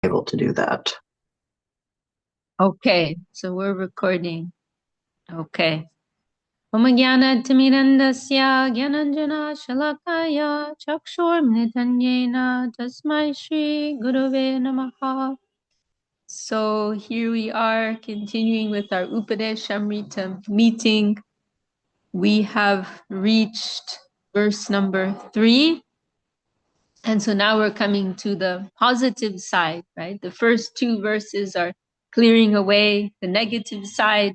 able to do that. Okay, so we're recording. Okay. Omajnana timirandasya gyananjana shalakaya chakshurmritanyena tasmai shri gurave namaha. So here we are continuing with our Upadeśāmṛta meeting. We have reached verse number 3. And so now we're coming to the positive side, right? The first 2 verses are clearing away the negative side,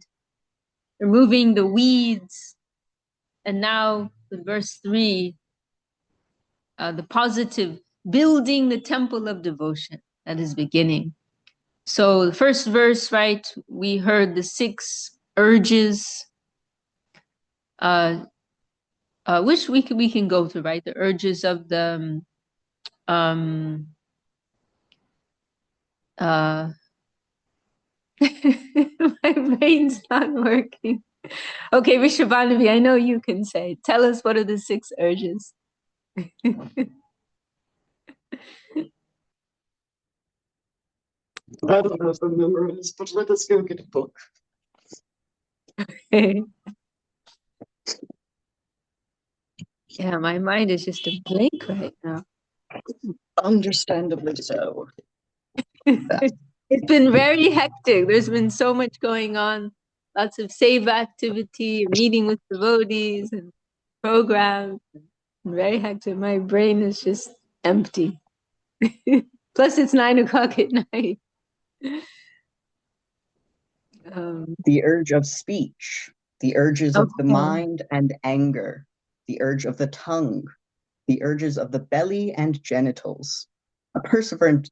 removing the weeds. And now with verse 3, the positive, building the temple of devotion that is beginning. So the first verse, right, we heard the 6 urges, which we can go to, right? The urges of the my brain's not working. Okay, Rishabhanavi, I know you can say. Tell us, what are the 6 urges? I don't know if I remember it, but let us go get a book. Yeah, my mind is just a blank right now. Understandably so. It's been very hectic. There's been so much going on. Lots of save activity, meeting with devotees and programs. Very hectic. My brain is just empty. Plus it's 9 o'clock at night. The urge of speech, the urges of the mind and anger, the urge of the tongue, the urges of the belly and genitals. A perseverant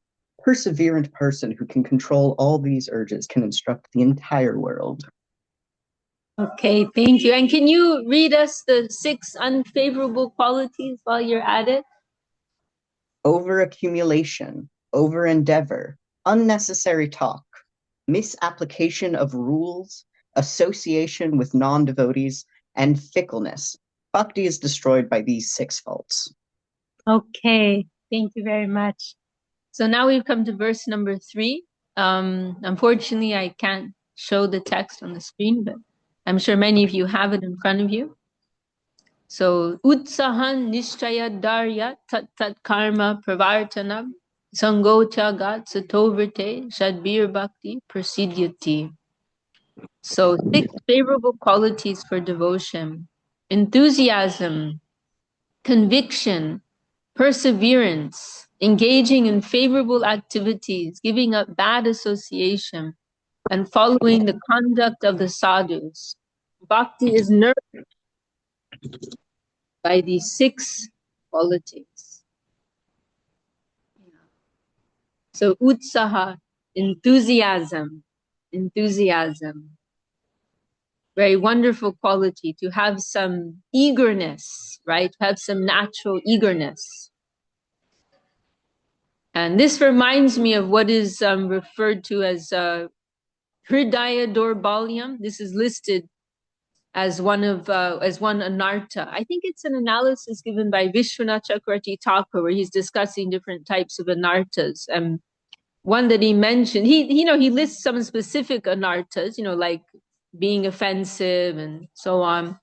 person who can control all these urges can instruct the entire world. Okay, thank you. And can you read us the 6 unfavorable qualities while you're at it? Overaccumulation, over-endeavor, unnecessary talk, misapplication of rules, association with non-devotees, and fickleness. Bhakti is destroyed by these 6 faults. Okay, thank you very much. So now we've come to verse number 3. Unfortunately, I can't show the text on the screen, but I'm sure many of you have it in front of you. So, utsahan nishchaya darya tat tat karma pravartanam sangochagat satovrte shadbir bhakti prasidyati. So 6 favorable qualities for devotion: enthusiasm, conviction, perseverance, engaging in favorable activities, giving up bad association, and following the conduct of the sadhus. Bhakti is nurtured by these 6 qualities. So utsaha, enthusiasm. Very wonderful quality, to have some eagerness, right? To have some natural eagerness. And this reminds me of what is referred to as Hridaya Dorbalyam. This is listed as one anartha. I think it's an analysis given by Vishwanath Chakravarti Thakur, where he's discussing different types of anarthas. And one that he mentioned, he lists some specific anarthas, like being offensive and so on.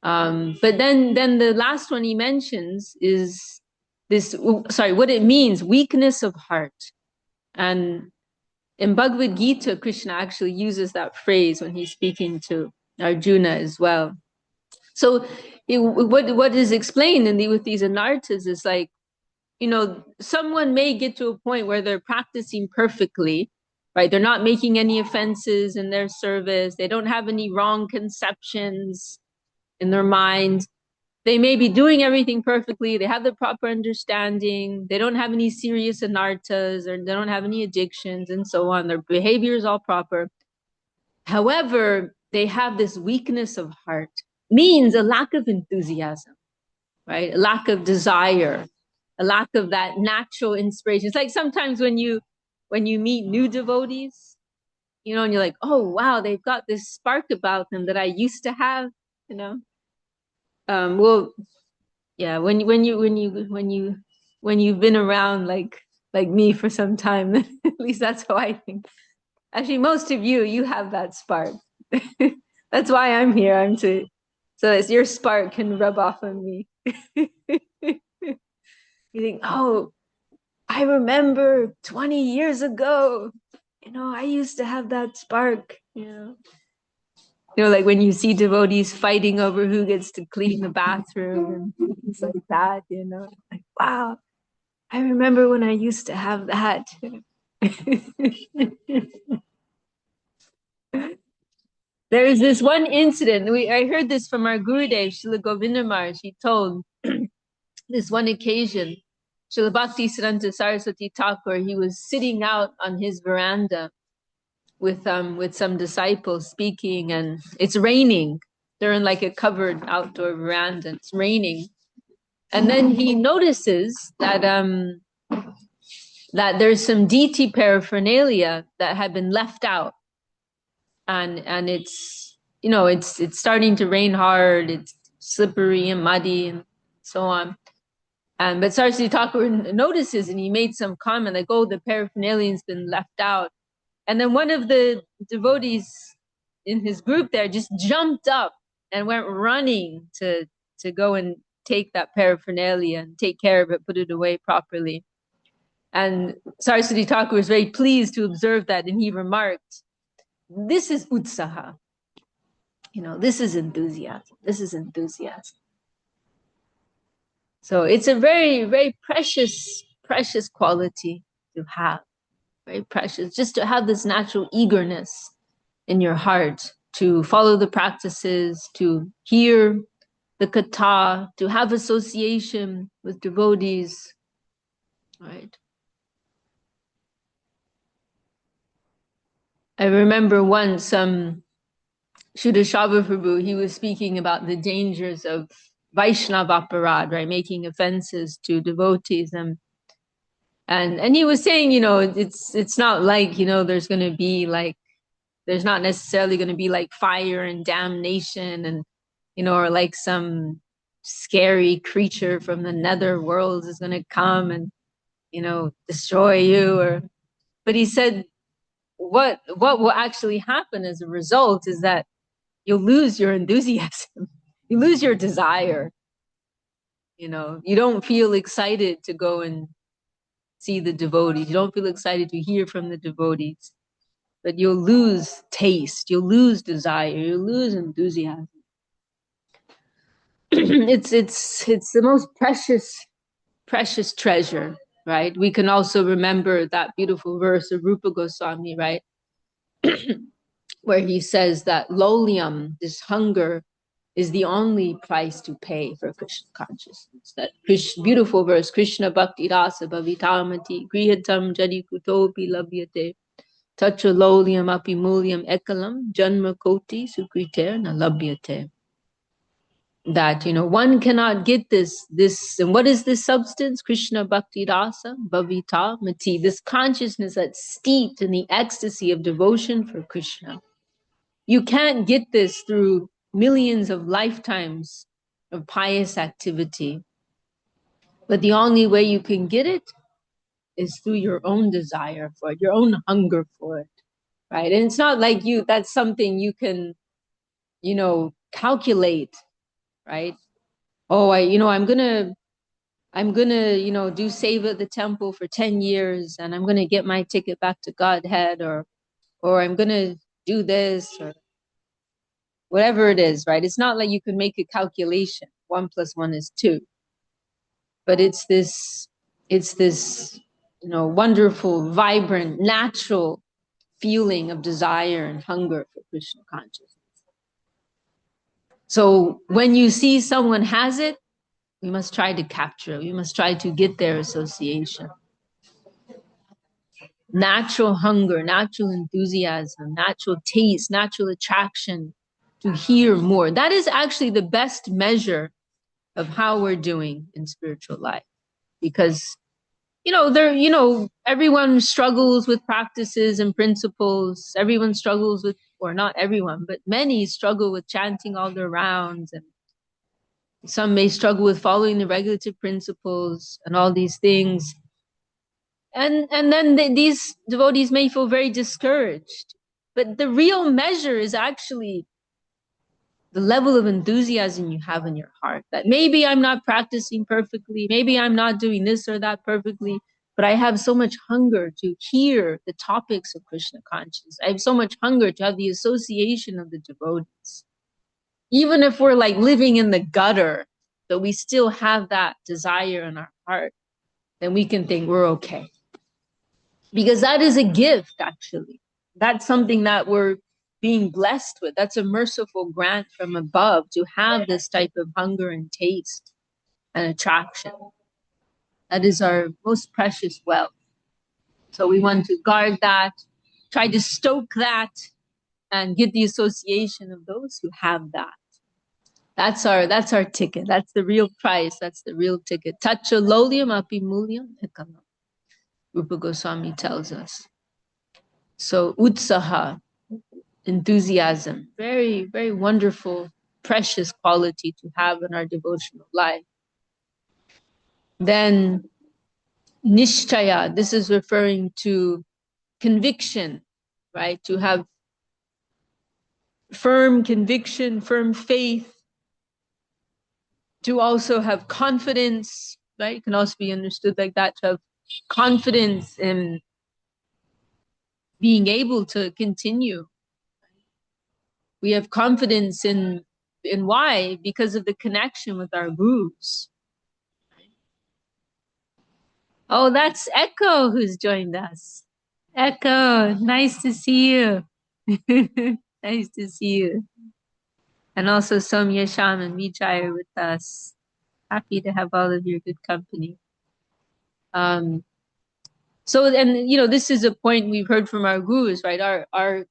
But then the last one he mentions is what it means, weakness of heart. And in Bhagavad Gita, Krishna actually uses that phrase when he's speaking to Arjuna as well. So what is explained with these anarthas is like, someone may get to a point where they're practicing perfectly, right? They're not making any offenses in their service. They don't have any wrong conceptions in their mind. They may be doing everything perfectly. They have the proper understanding. They don't have any serious anarthas, or they don't have any addictions and so on. Their behavior is all proper. However, they have this weakness of heart, means a lack of enthusiasm, right? A lack of desire, a lack of that natural inspiration. It's like sometimes when you meet new devotees, and you're like, oh wow, they've got this spark about them that I used to have, well, yeah, when you've been around like like me for some time. At least that's how I think. Actually, most of you have that spark. That's why I'm here. So that your spark can rub off on me. You think, oh, I remember 20 years ago, I used to have that spark, like when you see devotees fighting over who gets to clean the bathroom and things like that, like, wow, I remember when I used to have that. There's this one incident. I heard this from our Gurudev, Srila Govinda Maharaj. He told this one occasion, Srila Bhaktisiddhanta Saraswati Thakur, he was sitting out on his veranda with some disciples speaking, and it's raining. They're in like a covered outdoor veranda, and it's raining. And then he notices that that there's some deity paraphernalia that had been left out. And it's it's starting to rain hard, it's slippery and muddy and so on. But Saraswati Thakur notices, and he made some comment like, oh, the paraphernalia's been left out. And then one of the devotees in his group there just jumped up and went running to go and take that paraphernalia and take care of it, put it away properly. And Saraswati Thakur was very pleased to observe that, and he remarked, this is utsaha. This is enthusiasm. This is enthusiasm. So it's a very, very precious, precious quality to have. Very precious, just to have this natural eagerness in your heart to follow the practices, to hear the katha, to have association with devotees, right? I remember once Shuddha Shava Prabhu, he was speaking about the dangers of Vaishnava aparad, right? Making offenses to devotees. And he was saying, it's not like, there's going to be like, there's not necessarily going to be like fire and damnation and, or like some scary creature from the nether worlds is going to come and, destroy you. But he said, what will actually happen as a result is that you'll lose your enthusiasm. You lose your desire. You don't feel excited to go and see the devotees. You don't feel excited to hear from the devotees. But you'll lose taste. You'll lose desire. You'll lose enthusiasm. It's the most precious treasure, right? We can also remember that beautiful verse of Rupa Goswami, right? Where he says that lolium, this hunger, is the only price to pay for Krishna consciousness. That beautiful verse, Krishna bhakti rasa bhavitamati grihatam jadi kutopi labhyate tacha lolium api mulyam ekalam janma koti sukriter na labhyate. That, one cannot get this, and what is this substance? Krishna bhakti rasa bhavitamati, this consciousness that's steeped in the ecstasy of devotion for Krishna. You can't get this through millions of lifetimes of pious activity. But the only way you can get it is through your own desire for it, your own hunger for it, right? And it's not like that's something you can, calculate, right? Oh, I'm gonna, do seva at the temple for 10 years and I'm gonna get my ticket back to Godhead, or I'm gonna do this, or whatever it is, right? It's not like you can make a calculation. 1 + 1 is 2. But it's this, wonderful, vibrant, natural feeling of desire and hunger for Krishna consciousness. So when you see someone has it, we must try to capture it. We must try to get their association. Natural hunger, natural enthusiasm, natural taste, natural attraction to hear more. That is actually the best measure of how we're doing in spiritual life. Because, everyone struggles with practices and principles. Everyone struggles with, or not everyone, but many struggle with chanting all their rounds. And some may struggle with following the regulative principles and all these things. And then these devotees may feel very discouraged. But the real measure is actually the level of enthusiasm you have in your heart. That maybe I'm not practicing perfectly, maybe I'm not doing this or that perfectly, but I have so much hunger to hear the topics of Krishna consciousness. I have so much hunger to have the association of the devotees. Even if we're like living in the gutter, but we still have that desire in our heart, then we can think we're okay. Because that is a gift, actually. That's something that we're being blessed with. That's a merciful grant from above to have this type of hunger and taste and attraction. That is our most precious wealth. So we want to guard that, try to stoke that, and get the association of those who have that. That's our ticket. That's the real price. That's the real ticket. Tacha lolium api mulyam ekam. Rupa Goswami tells us. So utsaha, enthusiasm, very, very wonderful, precious quality to have in our devotional life. Then nishchaya, this is referring to conviction, right? To have firm conviction, firm faith, to also have confidence, right? It can also be understood like that, to have confidence in being able to continue. We have confidence in why? Because of the connection with our gurus. Oh, that's Echo who's joined us. Echo, nice to see you. Nice to see you. And also Somya Shaman Vijay are with us. Happy to have all of your good company. So, and you know, this is a point we've heard from our gurus, right? Our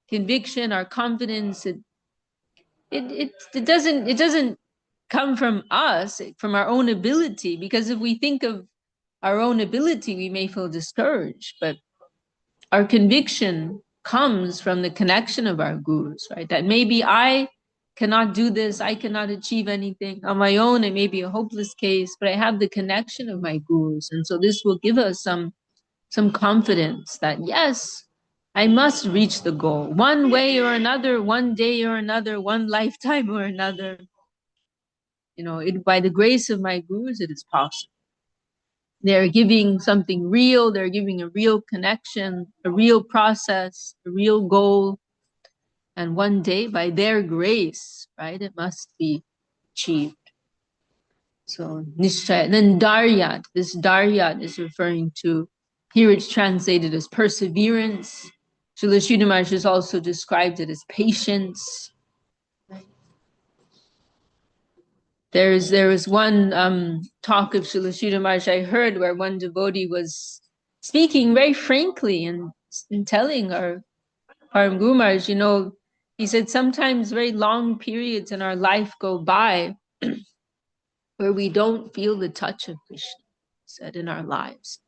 conviction, our confidence, it doesn't come from us, from our own ability, because if we think of our own ability, we may feel discouraged, but our conviction comes from the connection of our gurus, right? That maybe I cannot do this, I cannot achieve anything on my own, it may be a hopeless case, but I have the connection of my gurus. And so this will give us some confidence that yes, I must reach the goal one way or another, one day or another, one lifetime or another. You know, by the grace of my gurus, it is possible. They're giving something real, they're giving a real connection, a real process, a real goal. And one day, by their grace, right, it must be achieved. So, Nishchaya. Then Daryat, this Daryat is referring to, here it's translated as perseverance. Srila Sridhar Maharaj has also described it as patience. There was one talk of Srila Sridhar Maharaj I heard where one devotee was speaking very frankly and telling our Guru Maharaj, you know, he said sometimes very long periods in our life go by where we don't feel the touch of Krishna, he said, in our lives.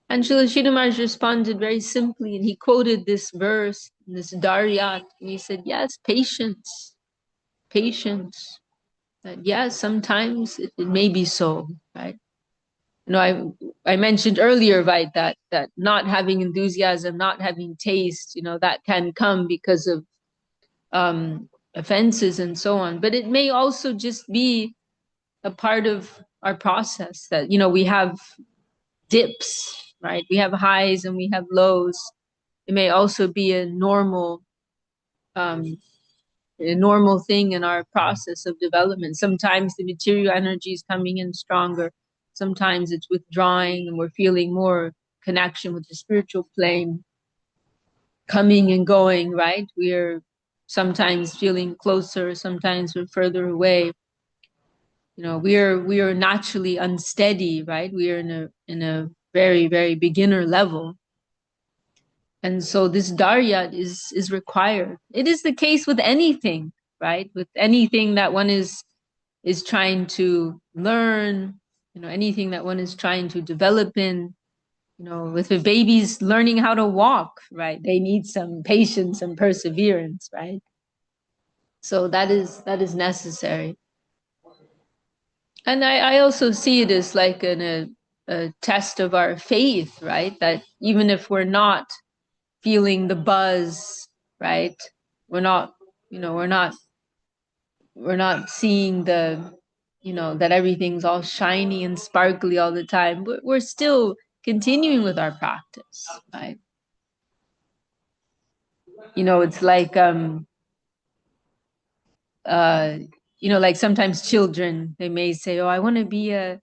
And Srila Sridhar Maharaj responded very simply, and he quoted this verse, this Daryat, and he said, yes, patience, patience. That yes, sometimes it may be so, right? You know, I mentioned earlier, right, that not having enthusiasm, not having taste, you know, that can come because of offenses and so on. But it may also just be a part of our process that, you know, we have dips, right? We have highs and we have lows. It may also be a normal thing in our process of development. Sometimes the material energy is coming in stronger. Sometimes it's withdrawing and we're feeling more connection with the spiritual plane, coming and going, right? We're sometimes feeling closer, sometimes we're further away. You know, we are naturally unsteady, right? We are in a very, very beginner level. And so this Daryat is required. It is the case with anything, right? With anything that one is trying to learn, you know, anything that one is trying to develop in, you know, with the babies learning how to walk, right? They need some patience and perseverance, right? So that is necessary. And I also see it as like a test of our faith, right? That even if we're not feeling the buzz, right? We're not, we're not seeing the, that everything's all shiny and sparkly all the time, but we're still continuing with our practice, right? It's like, like sometimes children, they may say, oh, I want to be an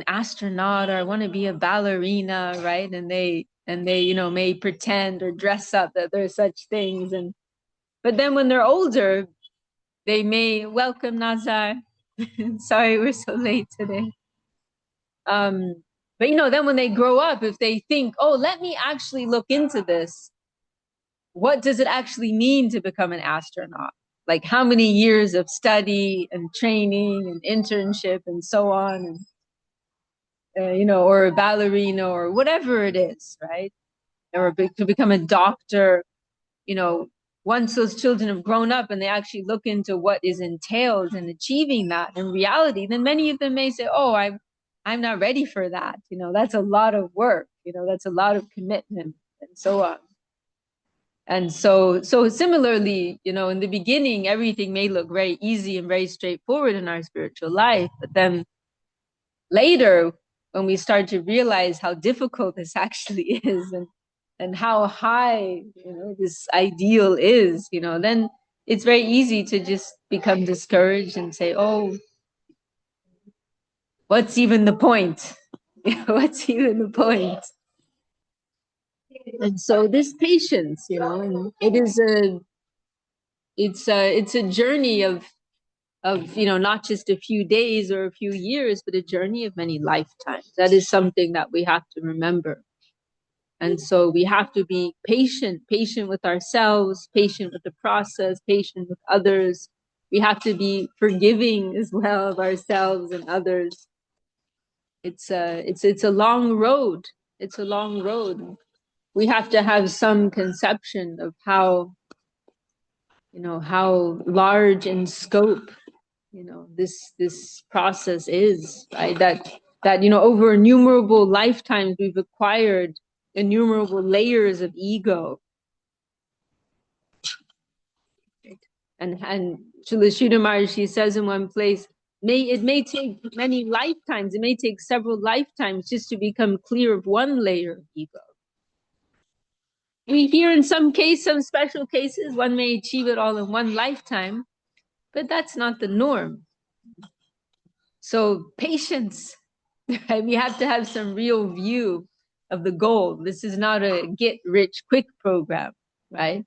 astronaut, or I want to be a ballerina, right? And they may pretend or dress up that there's such things. But then when they're older, they may welcome Nazar. Sorry, we're so late today. But then when they grow up, if they think, oh, let me actually look into this, what does it actually mean to become an astronaut? Like how many years of study and training and internship and so on, and or a ballerina or whatever it is, right? Or to become a doctor, once those children have grown up and they actually look into what is entailed in achieving that in reality, then many of them may say, oh, I'm not ready for that. That's a lot of work, that's a lot of commitment and so on. And so similarly, in the beginning, everything may look very easy and very straightforward in our spiritual life, but then later, when we start to realize how difficult this actually is, and how high, this ideal is, then it's very easy to just become discouraged and say, oh, what's even the point? What's even the point? And so this patience, and it's a journey of not just a few days or a few years, but a journey of many lifetimes. That is something that we have to remember. And so we have to be patient with ourselves, patient with the process, patient with others. We have to be forgiving as well of ourselves and others. It's a long road. It's a long road. We have to have some conception of how large in scope, this process is, right? That over innumerable lifetimes we've acquired innumerable layers of ego. And Śrī Śrī Upadeśāmṛta says in one place, it may take many lifetimes, it may take several lifetimes just to become clear of one layer of ego. We hear in some special cases, one may achieve it all in one lifetime, but that's not the norm. So patience, right? We have to have some real view of the goal. This is not a get rich quick program, right?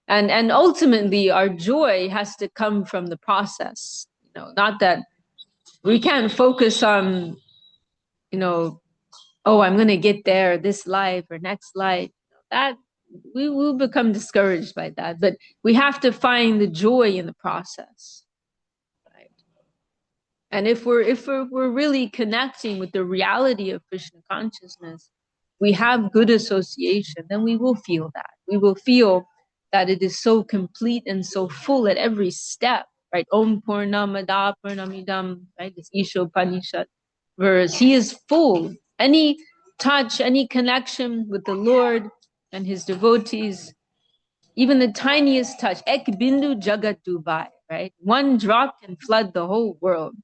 And ultimately our joy has to come from the process, not that we can't focus on, oh, I'm going to get there this life or next life. That we will become discouraged by that, but we have to find the joy in the process. And if we're really connecting with the reality of Krishna consciousness, we have good association, then we will feel that. We will feel that it is so complete and so full at every step, right? Om Purnamada Purnamidam, right? This Isha Upanishad verse. He is full. Any touch, any connection with the Lord and his devotees, even the tiniest touch, Ek Bindu Jagat Dubai, right? One drop can flood the whole world.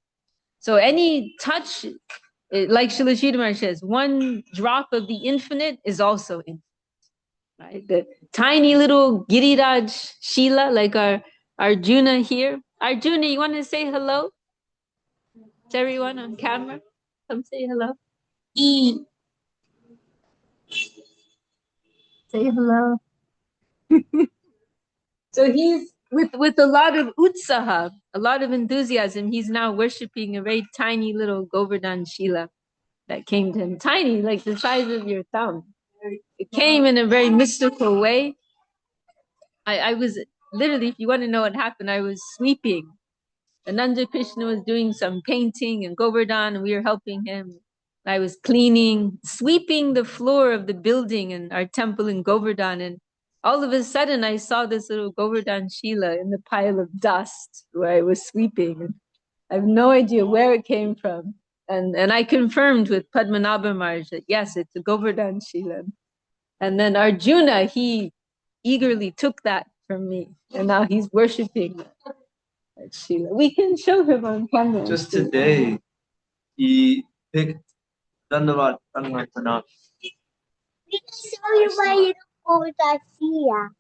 So any touch, like Śrī Śrī Upadeśāmṛta says, one drop of the infinite is also infinite, right? The tiny little Giriraj Shila, like our Arjuna here. Arjuna, you want to say hello to everyone on camera? Come say hello. Say hello. So he's with a lot of utsaha, a lot of enthusiasm. He's now worshiping a very tiny little Govardhan Shila that came to him, tiny, like the size of your thumb. It came in a very mystical way. I was literally, if you want to know what happened, I was sweeping. Ananda Krishna was doing some painting in Govardhan, and we were helping him. I was cleaning, sweeping the floor of the building in our temple in Govardhan, and all of a sudden I saw this little Govardhan Shila in the pile of dust where I was sweeping. I have no idea where it came from. And I confirmed with Padmanabha Maharaj that yes, it's a Govardhan Shila. And then Arjuna, he eagerly took that from me, and now he's worshipping that Shila. We can show him on camera. Just today, he picked Dandavat Pranam. We can show you why you don't go with that Shila.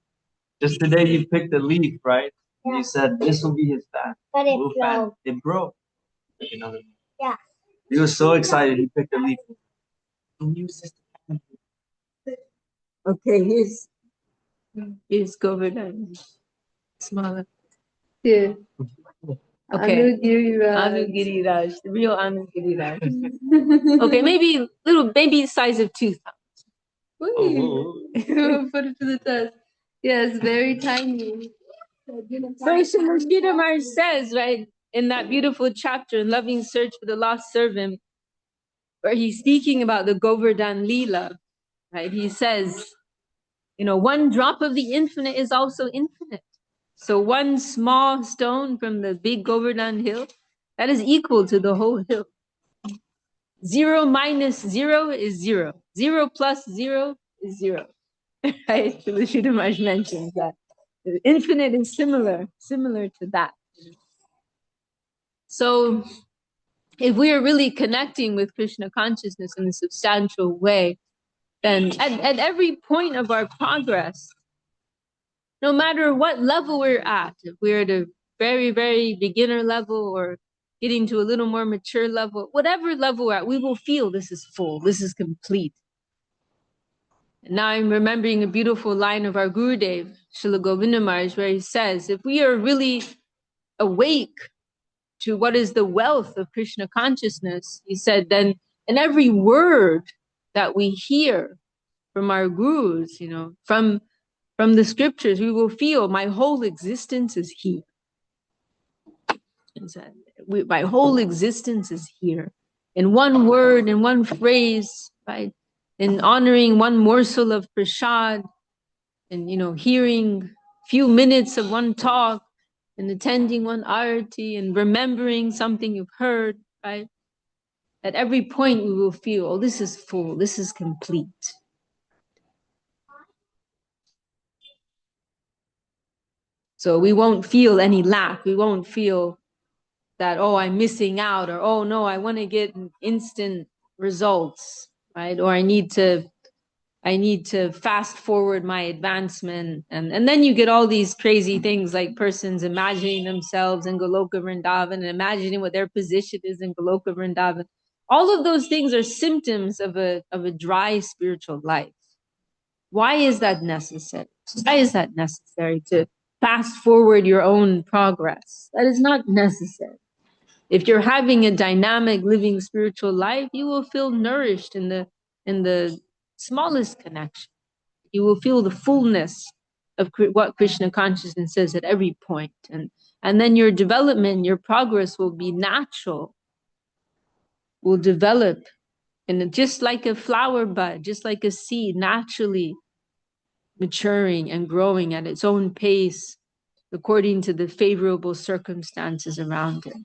Just today, he picked a leaf, right? Yeah. And he said this will be his fan. But it broke. It broke. Like another. Yeah. He was so excited. He picked a leaf. Okay, here's Govardhan. Smaller. Yeah. Okay. Anugiriraj, the real Anugiriraj. Okay, maybe the size of 2 thumbs. Put it to the test. Yes, very tiny. So Śrī Maharaj says, right, in that beautiful chapter, in Loving Search for the Lost Servant, where he's speaking about the Govardhan Leela, right? He says, one drop of the infinite is also infinite. So one small stone from the big Govardhan hill, that is equal to the whole hill. 0 minus 0 is 0. 0 plus 0 is 0. Right? So the Śrī Maharaj mentions that. The infinite is similar to that. So if we are really connecting with Krishna consciousness in a substantial way, then at every point of our progress, no matter what level we're at, if we're at a very, very beginner level or getting to a little more mature level, whatever level we're at, we will feel this is full, this is complete. And now I'm remembering a beautiful line of our Gurudev, Srila Govinda Maharaj, where he says, if we are really awake to what is the wealth of Krishna consciousness, he said, then in every word that we hear from our gurus, from the scriptures, we will feel my whole existence is here. My whole existence is here. In one word, in one phrase, right? In honoring one morsel of prasad, and hearing few minutes of one talk, and attending one arati, and remembering something you've heard, right? At every point we will feel, oh, this is full, this is complete. So we won't feel any lack. We won't feel that, oh, I'm missing out, or, oh, no, I want to get instant results, right? Or I need to fast forward my advancement. And then you get all these crazy things like persons imagining themselves in Goloka Vrindavan and imagining what their position is in Goloka Vrindavan. All of those things are symptoms of a dry spiritual life. Why is that necessary? Why is that necessary to fast forward your own progress? That is not necessary. If you're having a dynamic, living spiritual life, you will feel nourished in the smallest connection. You will feel the fullness of what Krishna consciousness is at every point. And then your development, your progress will be natural, will develop just like a flower bud, just like a seed, naturally maturing and growing at its own pace according to the favorable circumstances around it.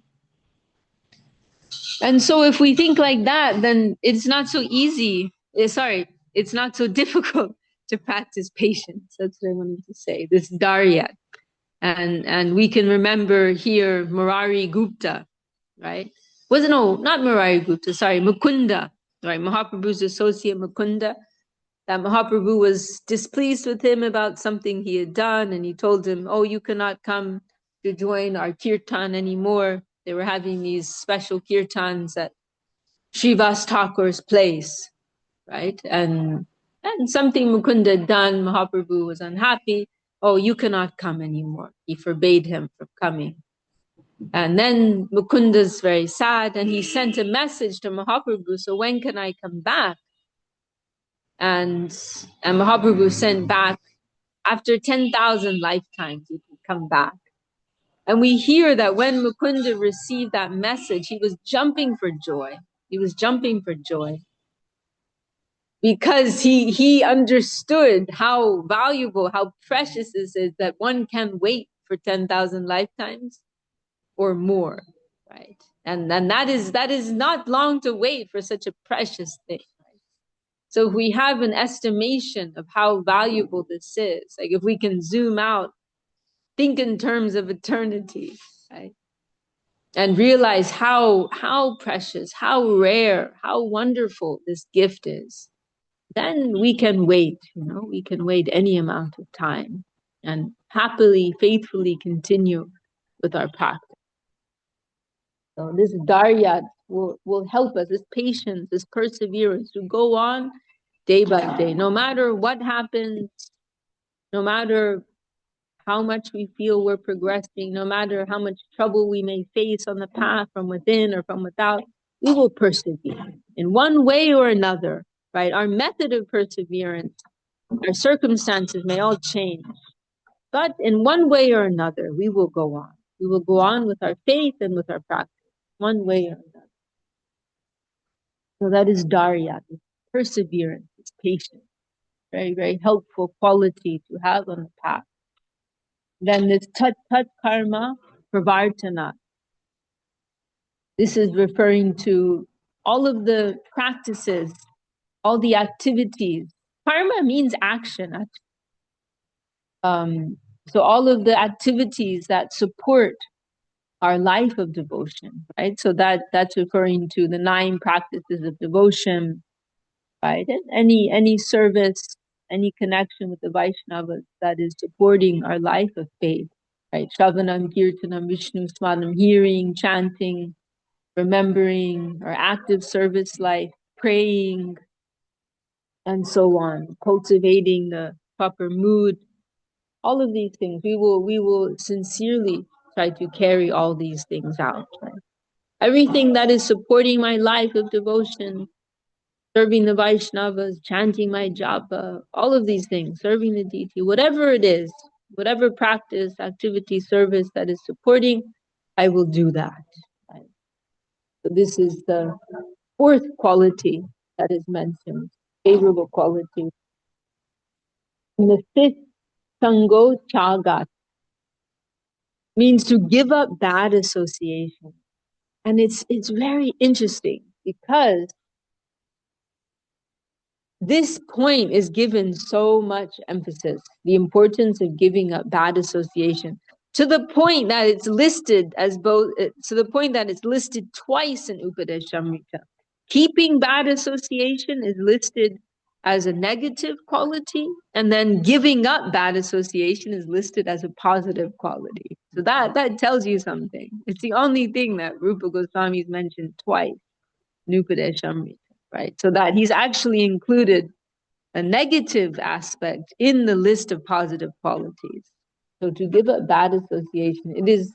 And so if we think like that, then it's not so easy. It's not so difficult to practice patience. That's what I wanted to say, this Darya. And we can remember here Murari Gupta, right? Not Murari Gupta, Mukunda, right? Mahaprabhu's associate Mukunda. That Mahaprabhu was displeased with him about something he had done, and he told him, oh, you cannot come to join our kirtan anymore. They were having these special kirtans at Srivas Thakur's place, right? And something Mukunda had done, Mahaprabhu was unhappy. Oh, you cannot come anymore. He forbade him from coming. And then Mukunda's very sad, and he sent a message to Mahaprabhu, so when can I come back? And Mahaprabhu sent back, after 10,000 lifetimes, you can come back. And we hear that when Mukunda received that message, he was jumping for joy. He was jumping for joy. Because he understood how valuable, how precious this is, that one can wait for 10,000 lifetimes or more, right? And that is not long to wait for such a precious thing. So if we have an estimation of how valuable this is, like if we can zoom out, think in terms of eternity, right? And realize how precious, how rare, how wonderful this gift is, then we can wait, we can wait any amount of time and happily, faithfully continue with our practice. So this Daryat will help us, this patience, this perseverance to go on day by day, no matter what happens, no matter how much we feel we're progressing, no matter how much trouble we may face on the path from within or from without, we will persevere in one way or another, right? Our method of perseverance, our circumstances may all change, but in one way or another, we will go on. We will go on with our faith and with our practice, one way or another. So that is Darya, perseverance, it's patience, very, very helpful quality to have on the path. Then this tat karma pravartana. This is referring to all of the practices, all the activities. Karma means action. So all of the activities that support our life of devotion, right? So that's referring to the 9 practices of devotion, right? And any service, any connection with the Vaishnavas that is supporting our life of faith, right? Shravanam, Kirtanam, Vishnu Smaranam, hearing, chanting, remembering, our active service life, praying, and so on, cultivating the proper mood. All of these things, we will sincerely try to carry all these things out, right? Everything that is supporting my life of devotion, serving the Vaishnavas, chanting my japa, all of these things, serving the deity, whatever it is, whatever practice, activity, service that is supporting, I will do that. Right? So this is the 4th quality that is mentioned, favorable quality. And the 5th, sango chagat, means to give up bad association. And it's very interesting because this point is given so much emphasis, the importance of giving up bad association, to the point that it's listed as listed twice in Upadeśāmṛta. Keeping bad association is listed as a negative quality, and then giving up bad association is listed as a positive quality. So that tells you something. It's the only thing that Rupa Goswami's mentioned twice in Upadeśāmṛta, right? So that he's actually included a negative aspect in the list of positive qualities. So to give up bad association, it is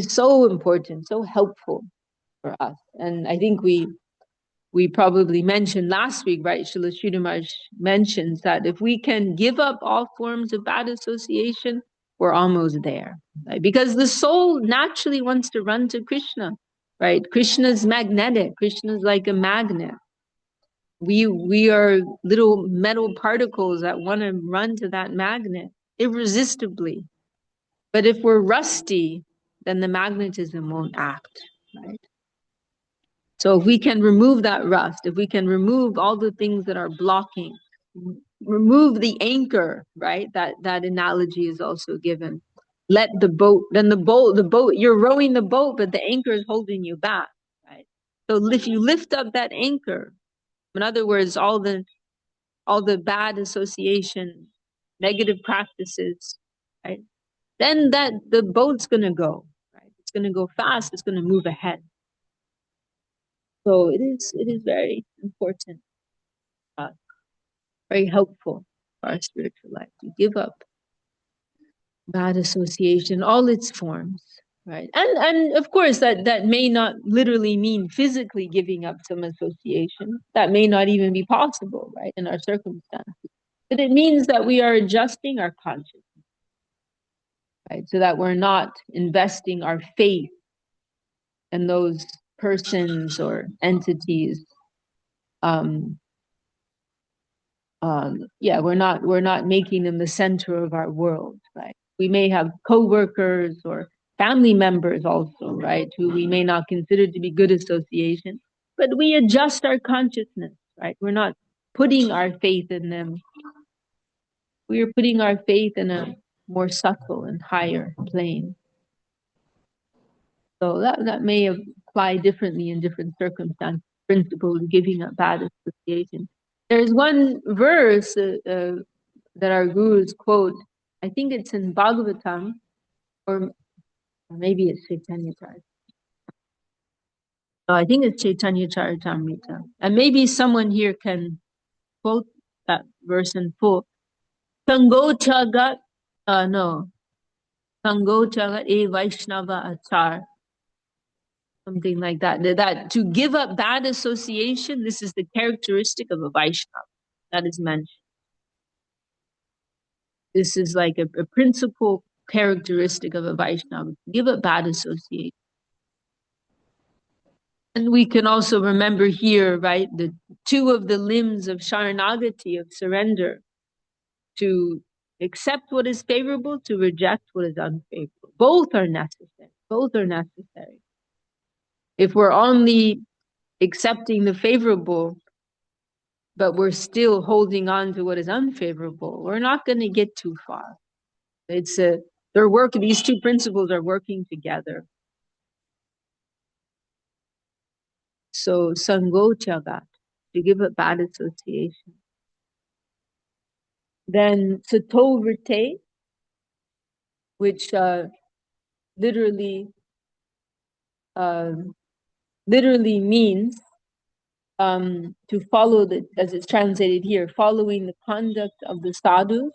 so important, so helpful for us. And I think we probably mentioned last week, right? Srila Sridhar Maharaj mentions that if we can give up all forms of bad association, we're almost there, right? Because the soul naturally wants to run to Krishna, right? Krishna's magnetic. Krishna's like a magnet. We are little metal particles that want to run to that magnet irresistibly. But if we're rusty, then the magnetism won't act, right? So if we can remove that rust, if we can remove all the things that are blocking, remove the anchor, right? That analogy is also given. Let the boat, then the boat, you're rowing the boat, but the anchor is holding you back, right? So if you lift up that anchor, in other words, all the bad association, negative practices, right? Then the boat's gonna go, right? It's gonna go fast, it's gonna move ahead. So it is very important, very helpful for our spiritual life to give up bad association, all its forms, right? And of course that may not literally mean physically giving up some association. That may not even be possible, right, in our circumstances. But it means that we are adjusting our consciousness, right? So that we're not investing our faith in those persons or entities. We're not making them the center of our world, right? We may have co-workers or family members also, right, who we may not consider to be good association, but we adjust our consciousness, right? We're not putting our faith in them. We are putting our faith in a more subtle and higher plane. So that may apply differently in different circumstances. Principle of giving up bad association. There's one verse that our gurus quote. I think it's in Bhagavatam, or maybe it's Chaitanya Charitamrita. I think it's Chaitanya Charitamrita. And maybe someone here can quote that verse in full. Sango Chagat, no. Sango Chagat e Vaishnava Achar. Something like that. That to give up bad association, this is the characteristic of a Vaishnava. That is mentioned. This is like a principal characteristic of a Vaishnava. Give up bad association. And we can also remember here, right, the two of the limbs of Sharanagati, of surrender, to accept what is favorable, to reject what is unfavorable. Both are necessary. Both are necessary. If we're only accepting the favorable, but we're still holding on to what is unfavorable, we're not going to get too far. These two principles are working together. So, Sango Chagat, to give up bad association. Then, Sato Vrte, which literally means to follow as it's translated here, following the conduct of the sadhus.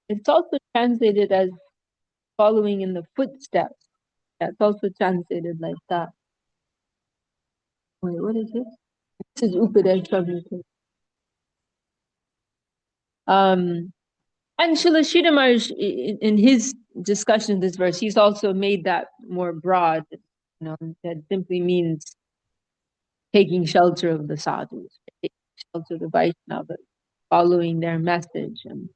It's also translated as following in the footsteps. That's also translated like that. Wait, what is this? This is Upadeśāmṛta. And Śrī Śrī Maharaj, in his discussion of this verse, he's also made that more broad. That simply means taking shelter of the sadhus, taking shelter of the Vaishnavas, following their message and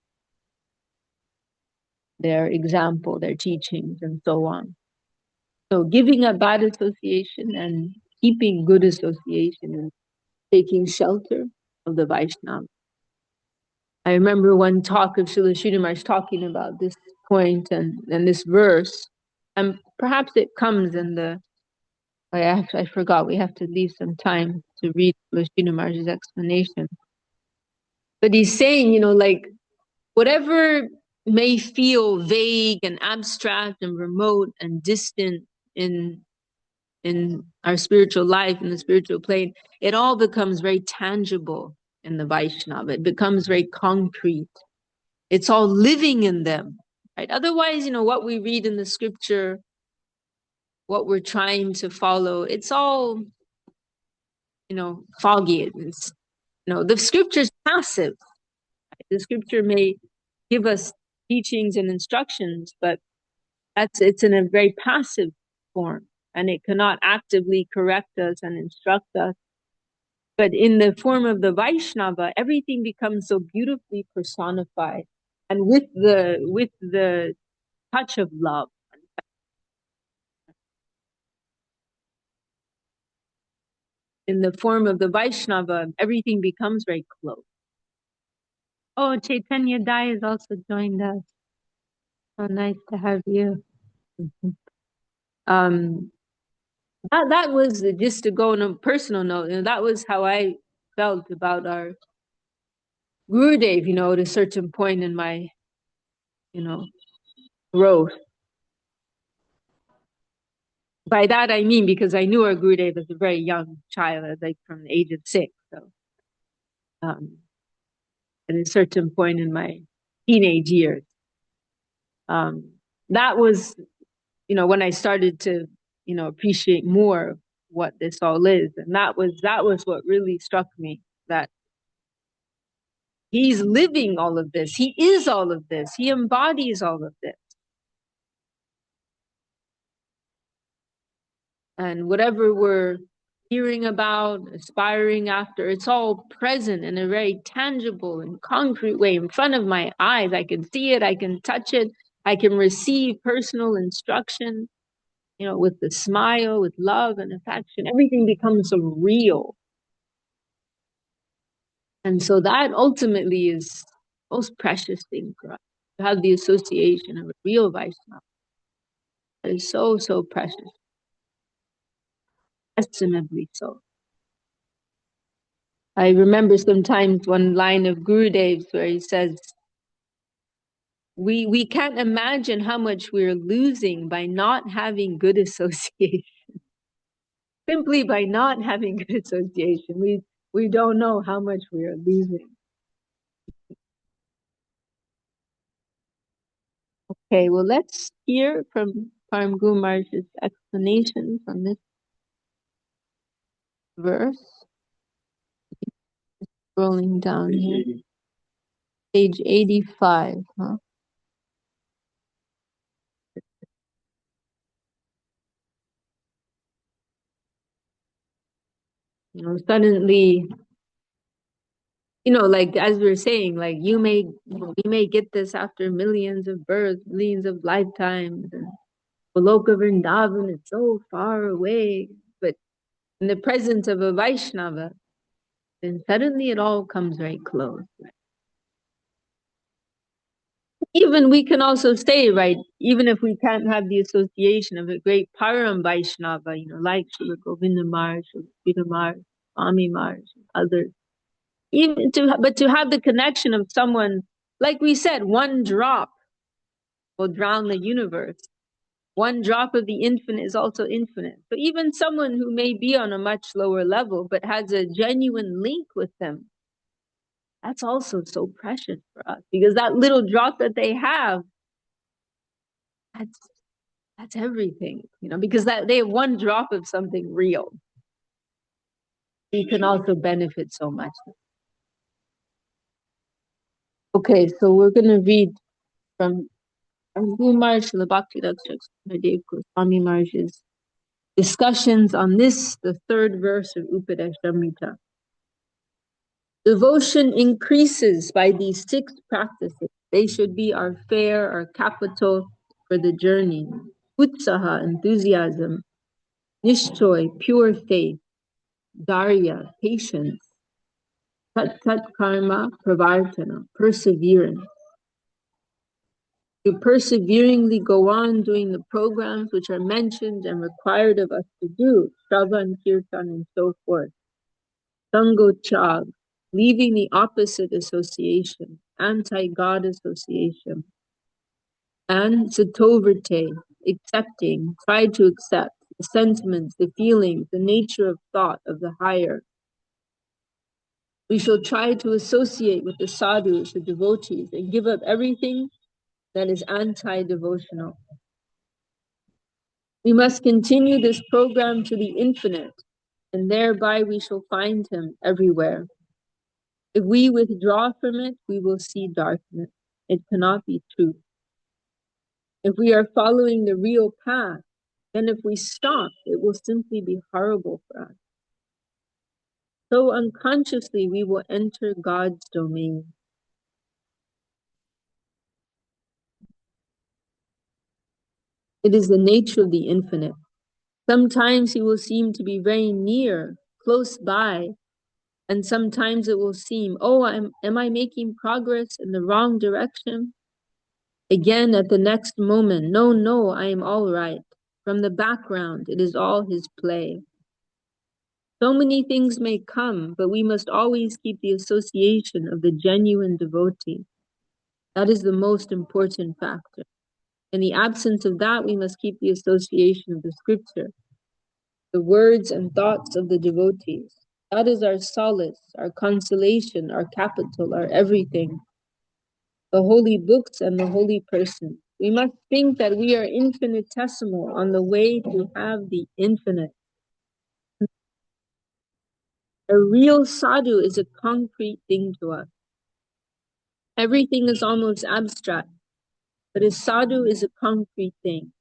their example, their teachings, and so on. So giving up bad association and keeping good association and taking shelter of the Vaishnava. I remember one talk of Śrī Śrī Maharaj talking about this point and this verse, and perhaps it comes in I forgot, we have to leave some time to read Śrī Śrī Maharaj's explanation. But he's saying, like, whatever may feel vague and abstract and remote and distant in our spiritual life, in the spiritual plane, it all becomes very tangible in the Vaishnava. It becomes very concrete. It's all living in them, right? Otherwise, what we read in the scripture, what we're trying to follow, it's all, foggy. It's, the scripture is passive. Right? The scripture may give us teachings and instructions, but it's in a very passive form, and it cannot actively correct us and instruct us. But in the form of the Vaishnava, everything becomes so beautifully personified, and with the touch of love. In the form of the Vaishnava, everything becomes very close. Oh, Chaitanya Dai has also joined us. So nice to have you. That was, just to go on a personal note, that was how I felt about our Gurudev, at a certain point in my, growth. By that I mean, because I knew our Gurudev as a very young child, like from the age of 6. So, at a certain point in my teenage years, that was, when I started to, appreciate more what this all is. And that was what really struck me, that he's living all of this. He is all of this. He embodies all of this. And whatever we're hearing about, aspiring after, it's all present in a very tangible and concrete way in front of my eyes. I can see it, I can touch it, I can receive personal instruction, you know, with the smile, with love and affection. Everything becomes so real. And so that ultimately is the most precious thing for us, to have the association of a real Vaishnava. That is so, so precious. Estimably so. I remember sometimes one line of Gurudev's where he says, we can't imagine how much we're losing by not having good association. Simply by not having good association, we don't know how much we are losing. Okay, well, let's hear from Param Guru Maharaj's explanations on this verse. Scrolling down here. Page 85, huh? You know, suddenly, you know, like as we were saying, like we may get this after millions of births, millions of lifetimes, and Goloka Vrindavan is so far away. But in the presence of a Vaishnava, then suddenly it all comes very close. Right? Even we can also say, right, even if we can't have the association of a great Param Vaishnava, you know, like Srila Govinda Maharaj, Srila Peter Maharaj, Swami Maharaj, others, but to have the connection of someone, like we said, one drop will drown the universe. One drop of the infinite is also infinite. So even someone who may be on a much lower level, but has a genuine link with them, that's also so precious for us, because that little drop that they have, that's everything, you know, because that they have one drop of something real. You can also benefit so much. Okay, so we're going to read from Guru Maharaj Srila Bhakti Dakshadev Goswami Maharaj's discussions on this, the third verse of Upadeśāmṛta. Devotion increases by these 6 practices. They should be our fare, our capital for the journey. Utsaha, enthusiasm. Nishchoy, pure faith. Dharya, patience. Tat karma, pravartana, perseverance. To perseveringly go on doing the programs which are mentioned and required of us to do, Shravan, Kirtan, and so forth. Sango Chag, leaving the opposite association, anti-God association. And Satoverte, accepting, try to accept the sentiments, the feelings, the nature of thought of the higher. We shall try to associate with the sadhus, the devotees, and give up everything that is anti-devotional. We must continue this program to the infinite, and thereby we shall find him everywhere. If we withdraw from it, we will see darkness. It cannot be true. If we are following the real path, then if we stop, it will simply be horrible for us. So unconsciously, we will enter God's domain. It is the nature of the infinite. Sometimes he will seem to be very near, close by, and sometimes it will seem, oh, am I making progress in the wrong direction? Again, at the next moment, no, I am all right. From the background, it is all his play. So many things may come, but we must always keep the association of the genuine devotee. That is the most important factor. In the absence of that, we must keep the association of the scripture, the words and thoughts of the devotees. That is our solace, our consolation, our capital, our everything. The holy books and the holy person. We must think that we are infinitesimal on the way to have the infinite. A real sadhu is a concrete thing to us. Everything is almost abstract, but a sadhu is a concrete thing.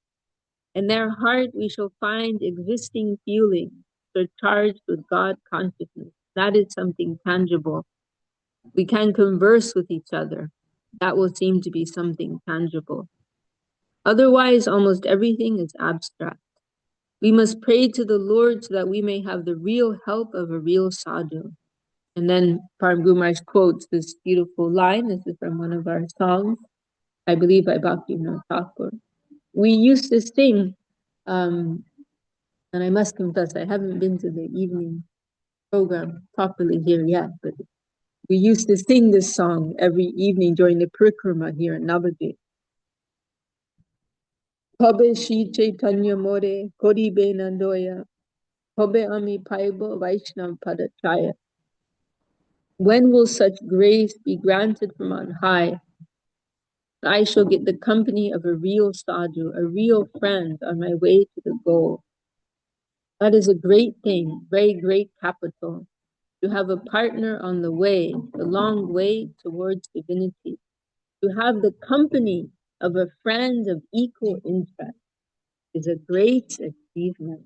In their heart, we shall find existing feelings that are charged with God consciousness. That is something tangible. We can converse with each other. That will seem to be something tangible. Otherwise, almost everything is abstract. We must pray to the Lord so that we may have the real help of a real sadhu. And then Param Guru Maharaj quotes this beautiful line. This is from one of our songs, I believe by Bhaktivinoda Thakur. We used to sing, and I must confess, I haven't been to the evening program properly here yet, but we used to sing this song every evening during the parikrama here in Navadvip. Kobe Shri Chaitanya More, Kori Be Nandoya, Kobe Ami Paibo Vaishnav Padachaya. When will such grace be granted from on high? I shall get the company of a real sadhu, a real friend on my way to the goal. That is a great thing, very great capital, to have a partner on the way, the long way towards divinity. To have the company of a friend of equal interest is a great achievement.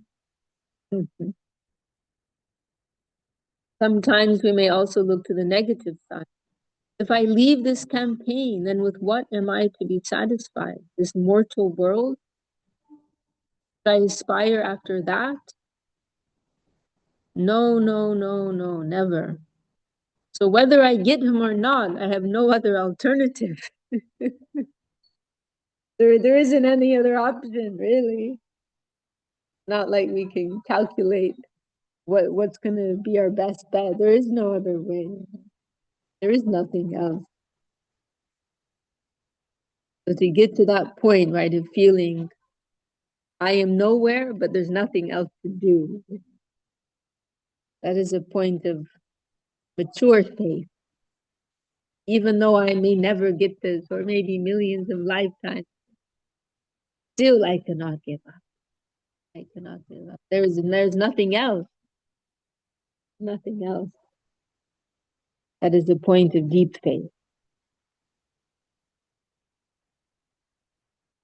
Sometimes we may also look to the negative side. If I leave this campaign, then with what am I to be satisfied? This mortal world? Should I aspire after that? No, no, no, no, never. So whether I get him or not, I have no other alternative. There isn't any other option, really. Not like we can calculate what's going to be our best bet. There is no other way. There is nothing else. So to get to that point, right, of feeling I am nowhere, but there's nothing else to do. That is a point of mature faith. Even though I may never get this, or maybe millions of lifetimes, still I cannot give up. I cannot give up. There's nothing else. Nothing else. That is the point of deep faith.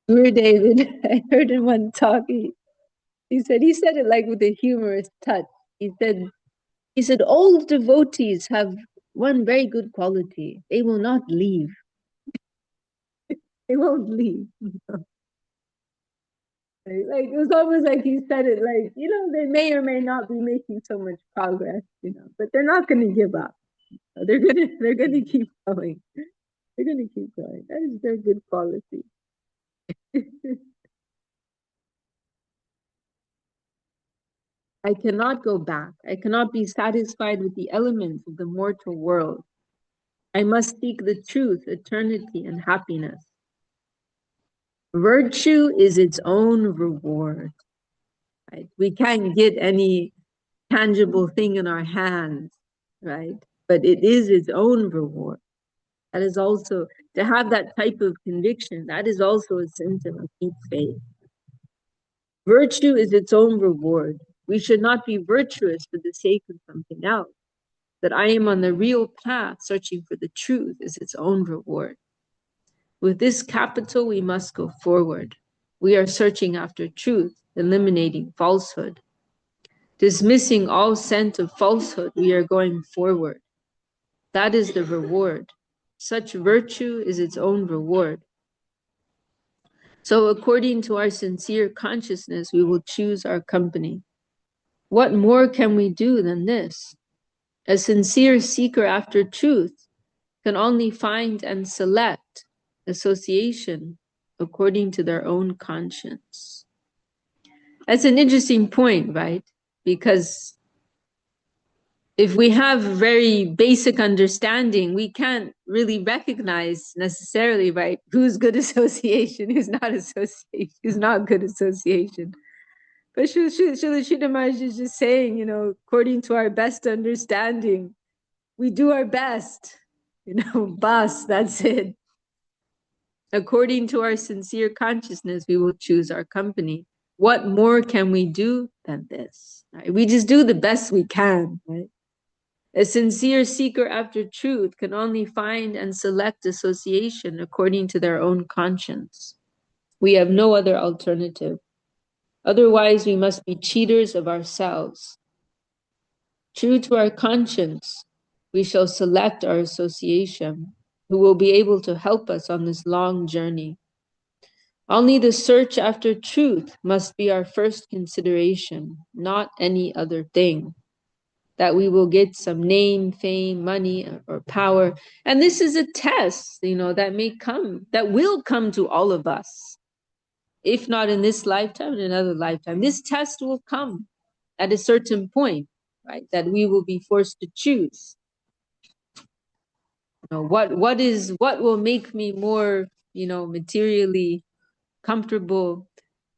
Guru David, I heard in one talk, he said it like with a humorous touch. He said, old devotees have one very good quality. They will not leave. They won't leave. Like it was almost like he said it like, they may or may not be making so much progress, but they're not going to give up. They're gonna keep going. They're gonna keep going. That is their good quality. I cannot go back. I cannot be satisfied with the elements of the mortal world. I must seek the truth, eternity, and happiness. Virtue is its own reward. Right? We can't get any tangible thing in our hands, right? But it is its own reward. That is also, to have that type of conviction, that is also a symptom of deep faith. Virtue is its own reward. We should not be virtuous for the sake of something else. That I am on the real path, searching for the truth, is its own reward. With this capital, we must go forward. We are searching after truth, eliminating falsehood. Dismissing all scent of falsehood, we are going forward. That is the reward. Such virtue is its own reward. So according to our sincere consciousness, we will choose our company. What more can we do than this? A sincere seeker after truth can only find and select association according to their own conscience. That's an interesting point, right? Because if we have very basic understanding, we can't really recognize necessarily, right, who's good association, who's not association, who's not good association. But Srila Maharaj is just saying, according to our best understanding, we do our best, bas, that's it. According to our sincere consciousness, we will choose our company. What more can we do than this? Right? We just do the best we can, right? A sincere seeker after truth can only find and select association according to their own conscience. We have no other alternative. Otherwise, we must be cheaters of ourselves. True to our conscience, we shall select our association, who will be able to help us on this long journey. Only the search after truth must be our first consideration, not any other thing. That we will get some name, fame, money, or power. And this is a test, that will come to all of us. If not in this lifetime, in another lifetime. This test will come at a certain point, right? That we will be forced to choose. What will make me more, materially comfortable,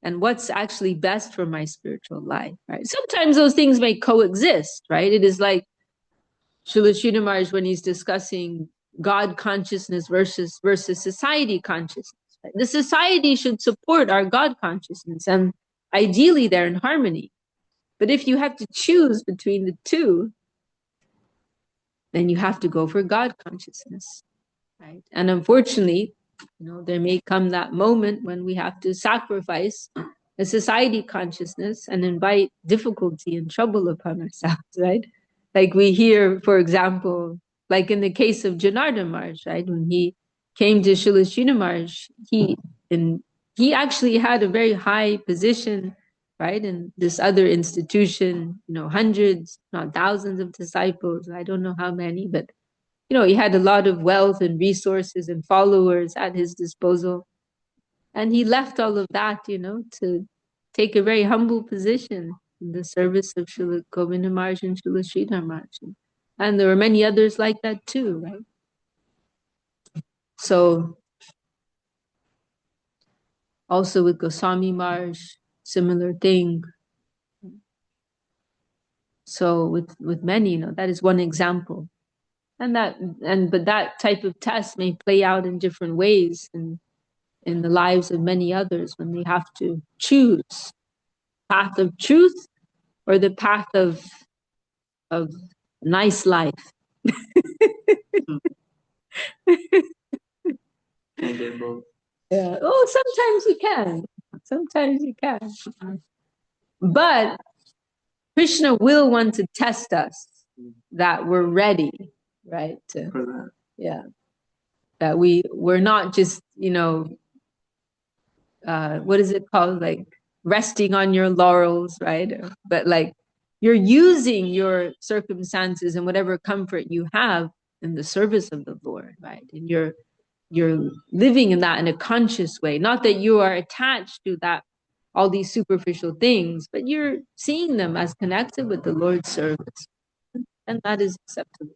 and what's actually best for my spiritual life, right? Sometimes those things may coexist, right? It is like Śrī Śrī Upadeśāmṛta when he's discussing God consciousness versus society consciousness. Right? The society should support our God consciousness, and ideally they're in harmony. But if you have to choose between the two, then you have to go for God consciousness, right? And unfortunately, there may come that moment when we have to sacrifice a society consciousness and invite difficulty and trouble upon ourselves, right? Like we hear, for example, like in the case of Janardhan Maharaj, right? When he came to Śrī Śrī Maharaj, he actually had a very high position, right? In this other institution, hundreds, not thousands of disciples. I don't know how many, but he had a lot of wealth and resources and followers at his disposal. And he left all of that, to take a very humble position in the service of Srila Govinda Maharaj and Srila Sridhar Maharaj. And there were many others like that too, right? So, also with Goswami Maharaj, similar thing. So with many, that is one example. But that type of test may play out in different ways in the lives of many others when they have to choose path of truth or the path of nice life. Yeah. Oh, sometimes you can. Sometimes you can. But Krishna will want to test us that we're ready, right? Yeah. That we're not just, what is it called? Like resting on your laurels, right? But like you're using your circumstances and whatever comfort you have in the service of the Lord, right? And you're living in that in a conscious way. Not that you are attached to that, all these superficial things, but you're seeing them as connected with the Lord's service. And that is acceptable.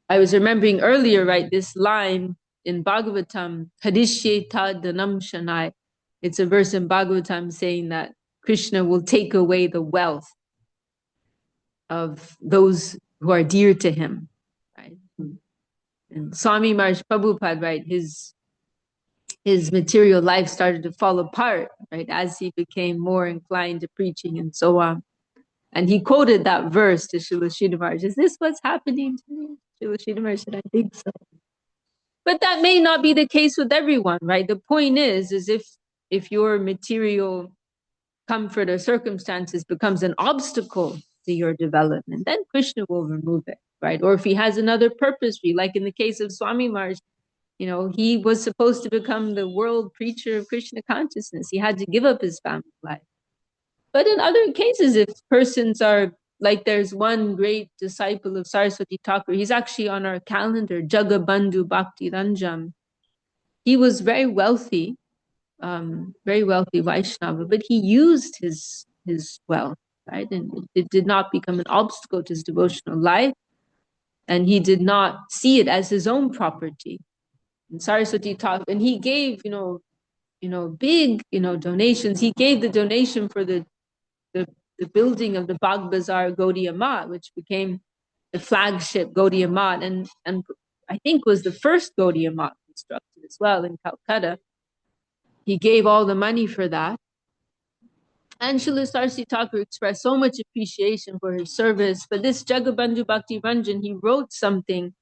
I was remembering earlier, right, this line in Bhagavatam, Hadishyeta Dhanam Shanai. It's a verse in Bhagavatam saying that Krishna will take away the wealth of those who are dear to him, right? And Swami Maharaj Prabhupada, right, his material life started to fall apart, right, as he became more inclined to preaching and so on. And he quoted that verse to Srila Sridhar Maharaj. Is this what's happening to me? Srila Sridhar Maharaj said, I think so. But that may not be the case with everyone, right? The point is if your material comfort or circumstances becomes an obstacle to your development, then Krishna will remove it, right? Or if he has another purpose for you, like in the case of Swami Maharaj, he was supposed to become the world preacher of Krishna consciousness. He had to give up his family life. But in other cases, if persons are, like there's one great disciple of Saraswati Thakur, he's actually on our calendar, Jagabandhu Bhakti Ranjan. He was very wealthy Vaishnava, but he used his wealth, right? And it did not become an obstacle to his devotional life. And he did not see it as his own property. And Saraswati Thakur, and he gave, big, donations. He gave the donation for the building of the Bagh Bazaar Gaudiya Math, which became the flagship Gaudiya Math, and I think was the first Gaudiya Math constructed as well in Calcutta. He gave all the money for that. And Srila Saraswati Thakur expressed so much appreciation for his service. But this Jagabandhu Bhakti Ranjan, he wrote something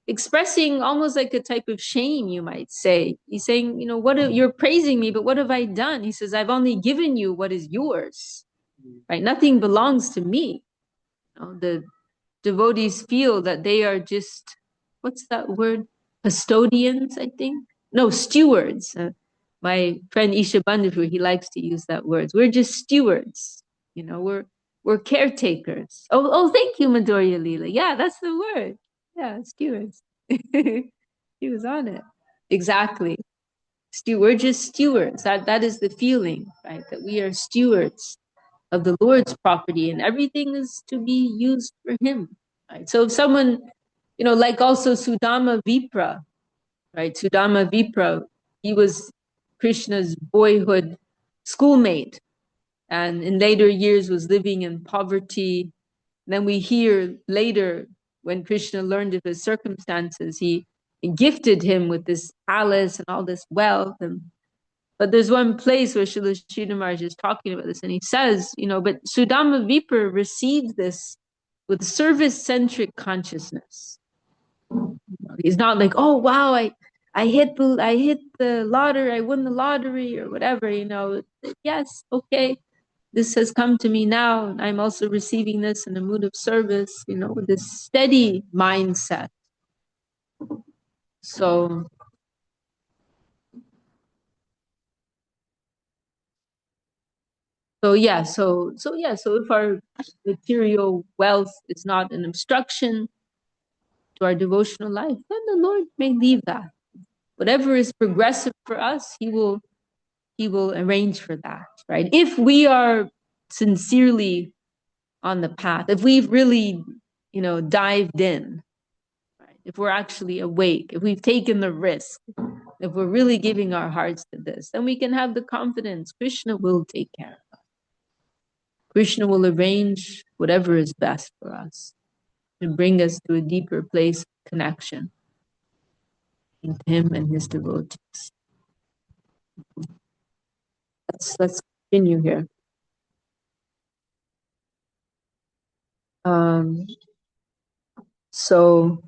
expressing almost like a type of shame, you might say. He's saying, you're praising me, but what have I done? He says, I've only given you what is yours, right? Nothing belongs to me. The devotees feel that they are just, what's that word? Custodians, I think? No, stewards. My friend Isha Bandhu, he likes to use that word. We're just stewards. You know, we're caretakers. Oh, thank you, Midoriya Leela. Yeah, that's the word. Yeah, stewards. He was on it. Exactly. We're just stewards. That is the feeling, right? That we are stewards of the Lord's property, and everything is to be used for Him. Right? So if someone, like also Sudama Vipra, right? Sudama Vipra, he was Krishna's boyhood schoolmate, and in later years was living in poverty. Then we hear later, when Krishna learned of his circumstances, he gifted him with this palace and all this wealth. But there's one place where Srila Sridhar Maharaj is talking about this, and he says, but Sudama Vipra received this with service-centric consciousness. He's not like, oh wow, I hit the lottery, I won the lottery or whatever, Yes, okay, this has come to me now, and I'm also receiving this in a mood of service, with this steady mindset. So if our material wealth is not an obstruction to our devotional life, then the Lord may leave that. Whatever is progressive for us, He will arrange for that, right? If we are sincerely on the path, if we've really, dived in, right? If we're actually awake, if we've taken the risk, if we're really giving our hearts to this, then we can have the confidence Krishna will take care of us. Krishna will arrange whatever is best for us to bring us to a deeper place of connection with Him and His devotees. Let's continue here. So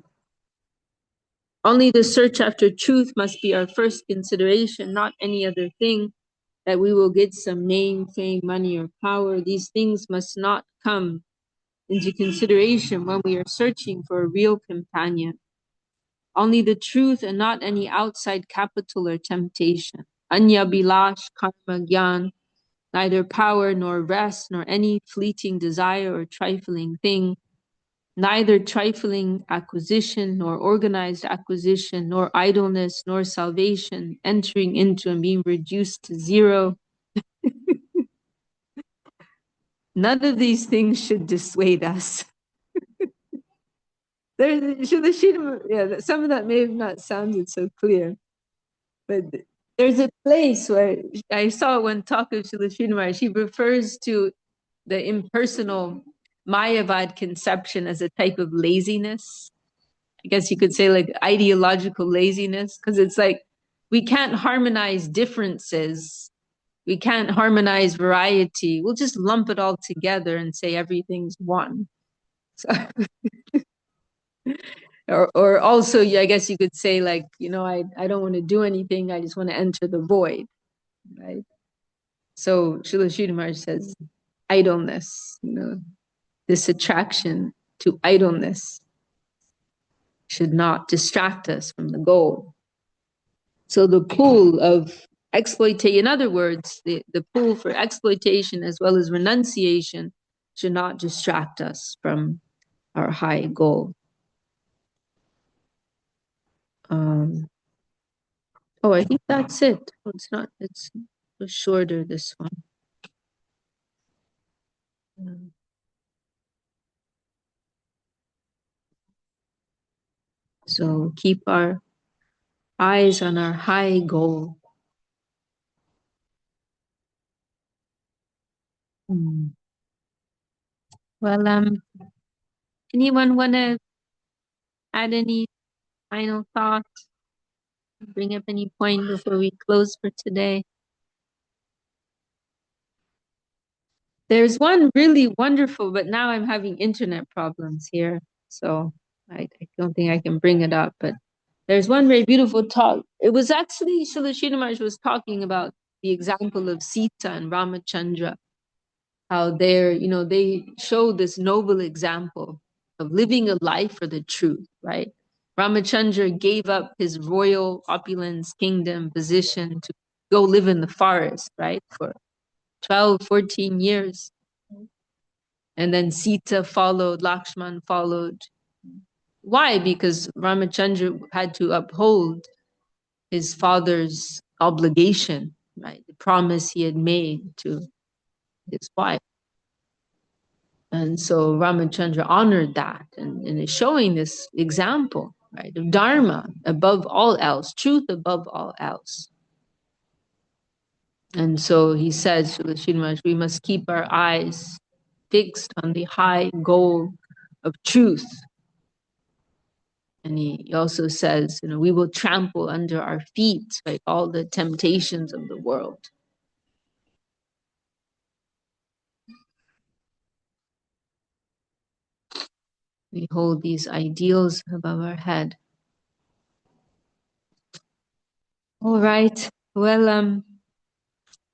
only the search after truth must be our first consideration, not any other thing, that we will get some name, fame, money, or power. These things must not come into consideration when we are searching for a real companion. Only the truth and not any outside capital or temptation. Anya bilash, karma, gyan, neither power nor rest, nor any fleeting desire or trifling thing, neither trifling acquisition, nor organized acquisition, nor idleness, nor salvation, entering into and being reduced to zero. None of these things should dissuade us. Some of that may have not sounded so clear, but there's a place where I saw one talk of Śrī Śrī Upadeśāmṛta. She refers to the impersonal Mayavad conception as a type of laziness. I guess you could say like ideological laziness, because it's like we can't harmonize differences. We can't harmonize variety. We'll just lump it all together and say everything's one. So or also, I guess you could say like, I don't want to do anything. I just want to enter the void, right? So Śrīla Śrīla Maharaj says idleness, this attraction to idleness should not distract us from the goal. So the pool of exploitation, in other words, the pool for exploitation as well as renunciation should not distract us from our high goal. I think that's it. It's shorter, this one. So keep our eyes on our high goal. Well, anyone want to add any final thoughts? Bring up any point before we close for today? There's one really wonderful, but now I'm having internet problems here, so I don't think I can bring it up, but there's one very beautiful talk. It was actually Śrīla Śrīla Maharaj was talking about the example of Sita and Ramachandra, how they show this noble example of living a life for the truth, right? Ramachandra gave up his royal opulence, kingdom, position to go live in the forest, right? For 12, 14 years. And then Sita followed, Lakshman followed. Why? Because Ramachandra had to uphold his father's obligation, right? The promise he had made to his wife. And so Ramachandra honored that and is showing this example, right, of Dharma above all else, truth above all else. And so he says, we must keep our eyes fixed on the high goal of truth. And he also says, we will trample under our feet, right, all the temptations of the world. We hold these ideals above our head. All right. Well,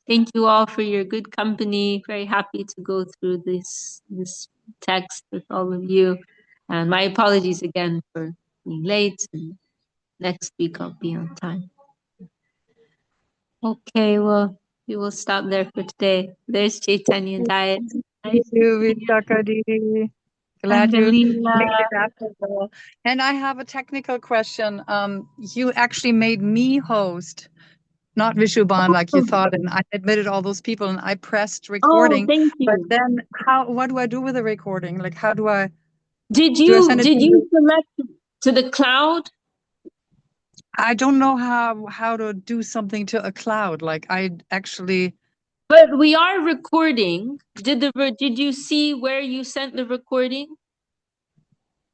thank you all for your good company. Very happy to go through this text with all of you. And my apologies again for being late. And next week I'll be on time. Okay, well, we will stop there for today. There's Chaitanya Diet. Thank you, Vishaka Didi. Glad you made it after all. And I have a technical question. You actually made me host, not Vishuban like you thought, and I admitted all those people and I pressed recording. Oh, thank you. But then what do I do with the recording? Like how do I Did I you send it to select to the cloud? I don't know how to do something to a cloud. Like I actually But we are recording. Did you see where you sent the recording?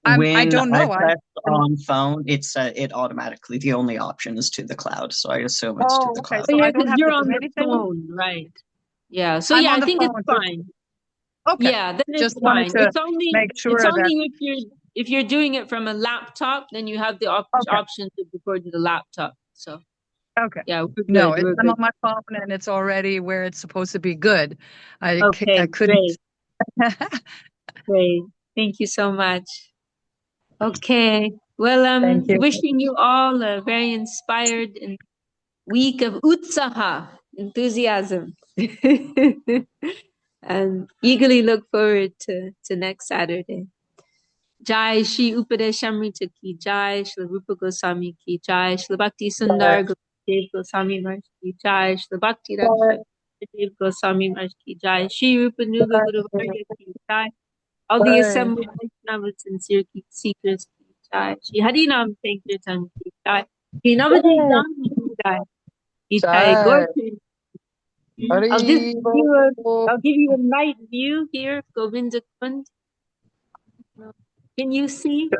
I When don't know. I press on phone, it automatically, the only option is to the cloud. So I assume it's to the okay. cloud. So Yeah, I don't because have you're to on do the anything. phone, right? Yeah. So I'm yeah, on I the think it's phone. fine. Okay. Yeah, then it's Just wanted fine. to It's only make sure that if you're doing it from a laptop, then you have the okay. option to record to the laptop. So Okay. yeah, we're No, good. We're I'm good. on my phone and it's already where it's supposed to be good. I Okay, couldn't. great. Thank you so much. Okay. Well, Thank you. wishing you all a very inspired and week of utsaha, enthusiasm. And eagerly look forward to next Saturday. Jai Śrī Upadeśāmṛta ki Jai, Śrīla Rupa Goswami ki Jai, Śrīla Bhakti Sundar Gurudev Goswami Maharaj ki Jai, Śrīla Bhakti Rakshak Gurudev Goswami Maharaj ki Jai, Śrī Rupa Nuga Guru Varga ki Jai, all the assembled Vaishnavas sincere seekers ki Jai, Shri Harinam Sankirtan ki Jai, Shri Navadvip Dham ki Jai, ki Jai Gorkha. I'll give you a night view here of Govinda Kund. Can you see?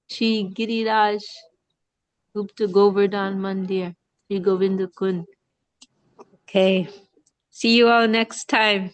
Shri Giriraj Gupta Govardhan Mandir, Shri Govinda Kund. Okay. See you all next time.